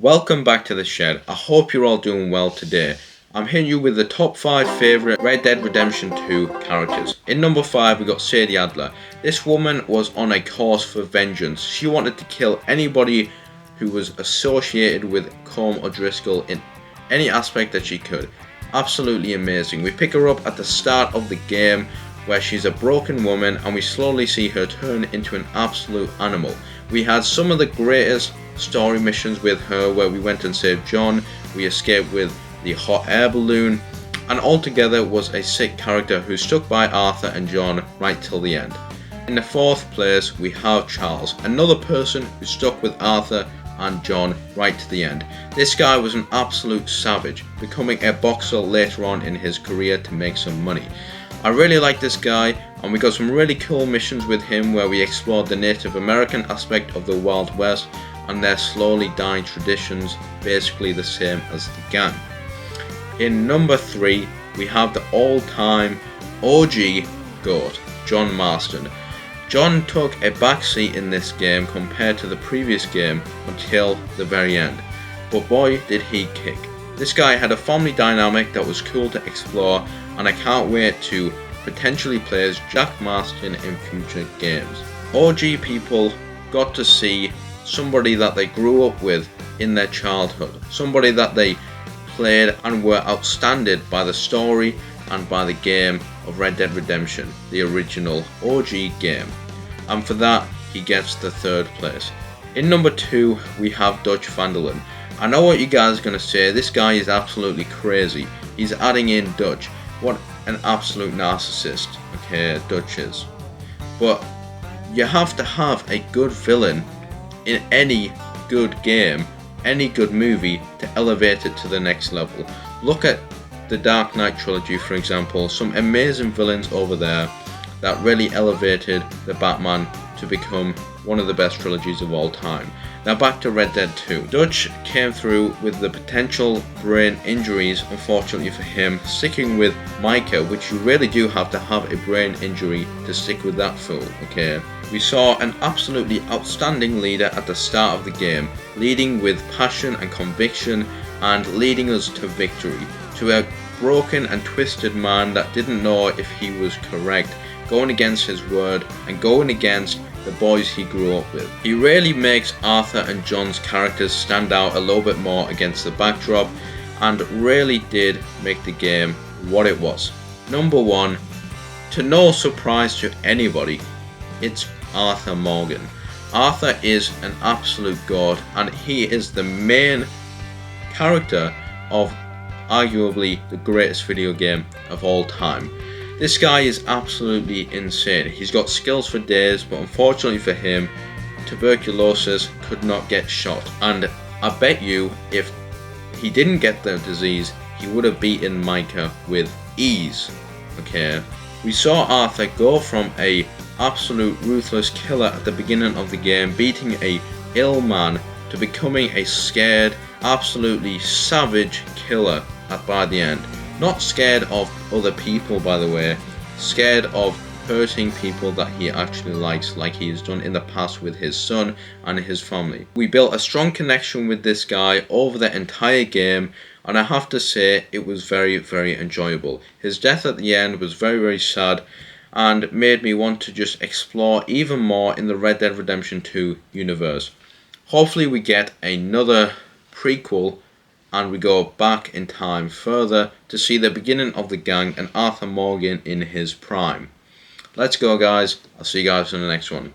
Welcome back to the shed. I hope you're all doing well today. I'm hitting you with the top 5 favourite Red Dead Redemption 2 characters. In number 5 we got Siri Adler. This woman was on a course for vengeance. She wanted to kill anybody who was associated with Colm O'Driscoll in any aspect that she could. Absolutely amazing. We pick her up at the start of the game where she's a broken woman and we slowly see her turn into an absolute animal. We had some of the greatest story missions with her where we went and saved John, we escaped with the hot air balloon, and altogether was a sick character who stuck by Arthur and John right till the end. In the 4th place we have Charles, another person who stuck with Arthur and John right to the end. This guy was an absolute savage, becoming a boxer later on in his career to make some money. I really like this guy, and we got some really cool missions with him where we explored the Native American aspect of the Wild West and their slowly dying traditions, basically the same as the gang. In number 3 we have the all-time OG GOAT, John Marston. John took a backseat in this game compared to the previous game until the very end, but boy did he kick. This guy had a family dynamic that was cool to explore, and I can't wait to potentially play as Jack Marston in future games. OG people got to see somebody that they grew up with in their childhood, somebody that they played and were outstanding by the story and by the game of Red Dead Redemption, the original OG game, and for that he gets the 3rd place. In number 2 we have Dutch van der Linde. I know what you guys are going to say, this guy is absolutely crazy, he's adding in Dutch. What an absolute narcissist, okay, Dutch is. But you have to have a good villain in any good game, any good movie, to elevate it to the next level. Look at the Dark Knight trilogy for example, some amazing villains over there that really elevated the Batman to become one of the best trilogies of all time. Now back to Red Dead 2. Dutch came through with the potential brain injuries, unfortunately for him, sticking with Micah, which you really do have to have a brain injury to stick with that fool, okay? We saw an absolutely outstanding leader at the start of the game, leading with passion and conviction and leading us to victory, to a broken and twisted man that didn't know if he was correct, going against his word and going against the boys he grew up with. He really makes Arthur and John's characters stand out a little bit more against the backdrop and really did make the game what it was. Number 1, to no surprise to anybody, it's Arthur Morgan. Arthur is an absolute god and he is the main character of arguably the greatest video game of all time. This guy is absolutely insane. He's got skills for days, but unfortunately for him, tuberculosis could not get shot. And I bet you if he didn't get the disease, he would have beaten Micah with ease. Okay, we saw Arthur go from a absolute ruthless killer at the beginning of the game, beating a ill man, to becoming a scared, absolutely savage killer by the end. Not scared of other people, by the way, scared of hurting people that he actually likes, like he has done in the past with his son and his family. We built a strong connection with this guy over the entire game, and I have to say it was very, very enjoyable. His death at the end was very, very sad and made me want to just explore even more in the Red Dead Redemption 2 universe. Hopefully we get another prequel and we go back in time further to see the beginning of the gang and Arthur Morgan in his prime. Let's go guys, I'll see you guys in the next one.